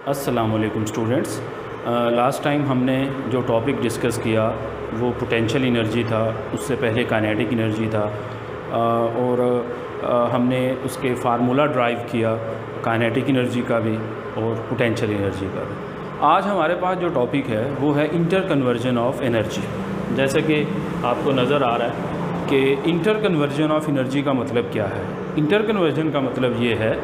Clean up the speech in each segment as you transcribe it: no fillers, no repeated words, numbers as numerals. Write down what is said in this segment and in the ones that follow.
अस्सलाम वालेकुम students. Last time हमने जो टॉपिक डिस्कस किया वो पोटेंशियल एनर्जी था, उससे पहले काइनेटिक एनर्जी था और हमने उसके फार्मूला ड्राइव किया काइनेटिक एनर्जी का भी और पोटेंशियल एनर्जी का भी। आज हमारे पास जो टॉपिक है वो है इंटर कन्वर्जन ऑफ एनर्जी। जैसे कि आपको नज़र आ रहा है कि इंटर कन्वर्जन ऑफ एनर्जी का मतलब क्या है। इंटर कन्वर्जन का मतलब ये है,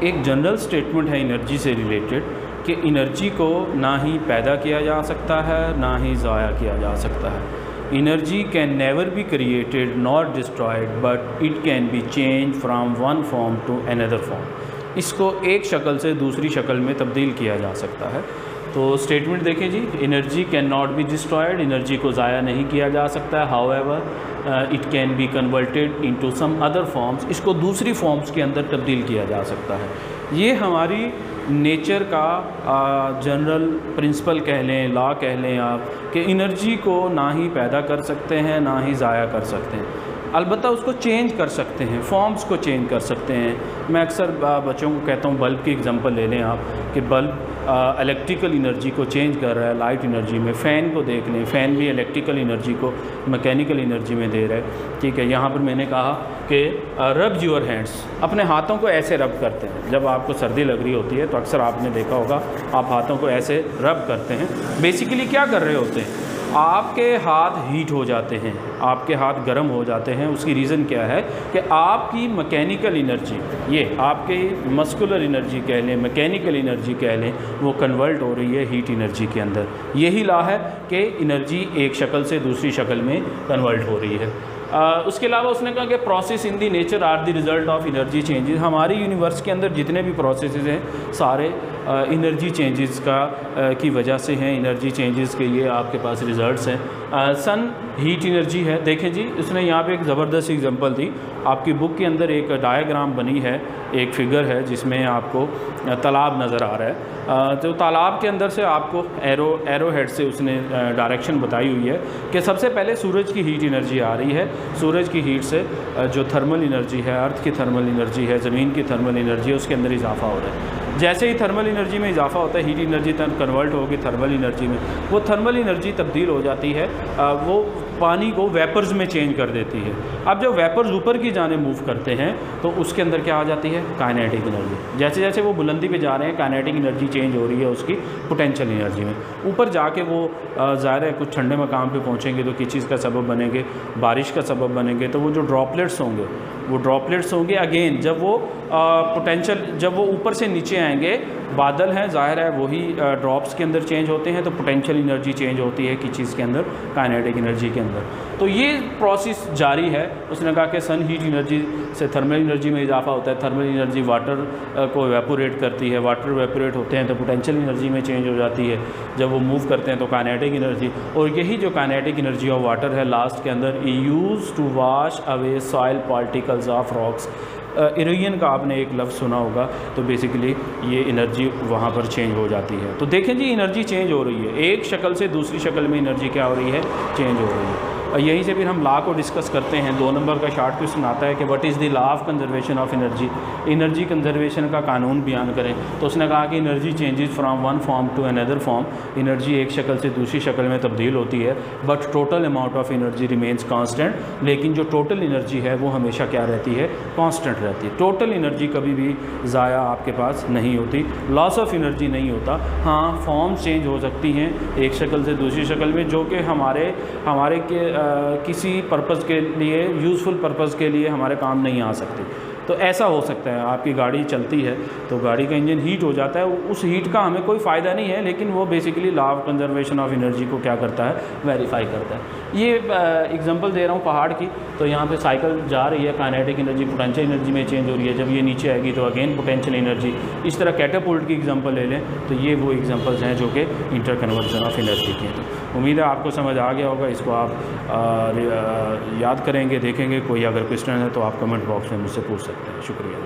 एक जनरल स्टेटमेंट है एनर्जी से रिलेटेड कि एनर्जी को ना ही पैदा किया जा सकता है ना ही ज़ाया किया जा सकता है। Energy can never be created not destroyed but it can be change from one form to another form. इसको एक शक्ल से दूसरी शक्ल में तब्दील किया जा सकता है। तो स्टेटमेंट देखें जी, energy can not be destroyed, energy को ज़ाया नहीं किया जा सकता है। However it can be converted into some other forms, इसको दूसरी फॉर्म्स के अंदर तब्दील किया जा सकता है। ये हमारी नेचर का जनरल प्रिंसिपल कह लें, लॉ कह लें आप, कि एनर्जी को ना ही पैदा कर सकते हैं ना ही ज़ाया कर सकते हैं, अलबत्ता उसको चेंज कर सकते हैं, फॉर्म्स को चेंज कर सकते हैं। मैं अक्सर बच्चों को कहता हूँ बल्ब की एग्जांपल ले लें आप, कि बल्ब इलेक्ट्रिकल एनर्जी को चेंज कर रहा है लाइट एनर्जी में। फ़ैन को देख लें, फ़ैन भी इलेक्ट्रिकल एनर्जी को मैकेनिकल एनर्जी में दे रहा है। ठीक है, यहाँ पर मैंने कहा कि रब योर हैंड्स, अपने हाथों को ऐसे रब करते हैं। जब आपको सर्दी लग रही होती है तो अक्सर आपने देखा होगा आप हाथों को ऐसे रब करते हैं। बेसिकली क्या कर रहे होते हैं, आपके हाथ हीट हो जाते हैं, आपके हाथ गर्म हो जाते हैं। उसकी रीज़न क्या है कि आपकी मैकेनिकल एनर्जी, ये आपकी मस्कुलर एनर्जी कह लें, मैकेनिकल एनर्जी कह लें, वो कन्वर्ट हो रही है हीट एनर्जी के अंदर। यही लॉ है कि एनर्जी एक शक्ल से दूसरी शक्ल में कन्वर्ट हो रही है। उसके अलावा उसने कहा कि process in the nature are the result of energy changes. हमारी यूनिवर्स के अंदर जितने भी प्रोसेसेस हैं सारे एनर्जी चेंजेस की वजह से हैं। एनर्जी चेंजेस के ये आपके पास रिज़ल्ट्स हैं। सन हीट एनर्जी है। देखें जी, उसने यहाँ पे एक ज़बरदस्त एग्जांपल दी। आपकी बुक के अंदर एक डायग्राम बनी है, एक फिगर है जिसमें आपको तालाब नज़र आ रहा है। तो तालाब के अंदर से आपको एरो हेड से उसने डायरेक्शन बताई हुई है कि सबसे पहले सूरज की हीट एनर्जी आ रही है। सूरज की हीट से जो थर्मल एनर्जी है, अर्थ की थर्मल एनर्जी है, ज़मीन की थर्मल एनर्जी है, उसके अंदर इजाफा हो रहा है। जैसे ही थर्मल एनर्जी में इजाफा होता है, हीट एनर्जी कन्वर्ट होगी थर्मल एनर्जी में। वो थर्मल एनर्जी तब्दील हो जाती है, वो पानी को वेपर्स में चेंज कर देती है। अब जब वेपर्स ऊपर की जाने मूव करते हैं तो उसके अंदर क्या आ जाती है, काइनेटिक एनर्जी। जैसे जैसे वो बुलंदी पे जा रहे हैं काइनेटिक एनर्जी चेंज हो रही है उसकी पोटेंशियल एनर्जी में। ऊपर जाके वो ज़ाहिर है कुछ ठंडे मकाम पे पहुंचेंगे तो किस चीज़ का सबब बनेंगे, बारिश का सबब बनेंगे। तो वो जो ड्रॉपलेट्स होंगे अगेन जब वो पोटेंशियल, जब वो ऊपर से नीचे आएंगे, बादल हैं ज़ाहिर है वही ड्रॉप्स के अंदर चेंज होते हैं, तो पोटेंशियल एनर्जी चेंज होती है किस चीज़ के अंदर, काइनेटिक एनर्जी के अंदर। तो ये प्रोसेस जारी है। उसने कहा कि सन हीट एनर्जी से थर्मल एनर्जी में इजाफा होता है। थर्मल एनर्जी वाटर को एवेपोरेट करती है, वाटर एवेपोरेट होते हैं तो पोटेंशियल एनर्जी में चेंज हो जाती है। जब वो मूव करते हैं तो काइनेटिक एनर्जी, और यही जो काइनेटिक एनर्जी ऑफ वाटर है लास्ट के अंदर use to wash away soil particles of rocks. Erosion का आपने एक लफ्ज़ सुना होगा, तो बेसिकली ये एनर्जी वहाँ पर चेंज हो जाती है। तो देखें जी, एनर्जी चेंज हो रही है, एक शक्ल से दूसरी शक्ल में एनर्जी क्या हो रही है, चेंज हो रही है। और यहीं से फिर हम लॉ को डिस्कस करते हैं। 2 नंबर का शॉर्ट क्वेश्चन आता है कि what is the law of conservation of energy. Energy conservation का कानून बयान करें। तो उसने कहा कि energy changes from one form to another form. Energy एक शक्ल से दूसरी शक्ल में तब्दील होती है, but total amount of energy remains constant. लेकिन जो टोटल एनर्जी है वो हमेशा क्या रहती है, कांस्टेंट रहती है। टोटल एनर्जी कभी भी ज़ाया आपके पास नहीं होती, लॉस ऑफ एनर्जी नहीं होता। हाँ, फॉर्म चेंज हो सकती हैं एक शक्ल से दूसरी शक्ल में, जो कि हमारे किसी पर्पज़ के लिए, यूज़फुल पर्पज़ के लिए हमारे काम नहीं आ सकती। तो ऐसा हो सकता है, आपकी गाड़ी चलती है तो गाड़ी का इंजन हीट हो जाता है, उस हीट का हमें कोई फ़ायदा नहीं है, लेकिन वो basically law of conservation of energy को क्या करता है, वेरीफाई करता है। ये एग्जांपल दे रहा हूँ पहाड़ की। तो यहाँ पे साइकिल जा रही है, काइनेटिक एनर्जी पोटेंशियल एनर्जी में चेंज हो रही है। जब ये नीचे आएगी तो अगेन पोटेंशियल एनर्जी। इस तरह कैटापुल्ट की एग्जांपल ले लें तो ये वो एग्जांपल्स हैं जो कि इंटर कन्वर्जन ऑफ एनर्जी के हैं। तो उम्मीद है आपको समझ आ गया होगा। इसको आप याद करेंगे, देखेंगे। कोई अगर क्वेश्चन है तो आप कमेंट बॉक्स में मुझसे पूछ सकते हैं। शुक्रिया।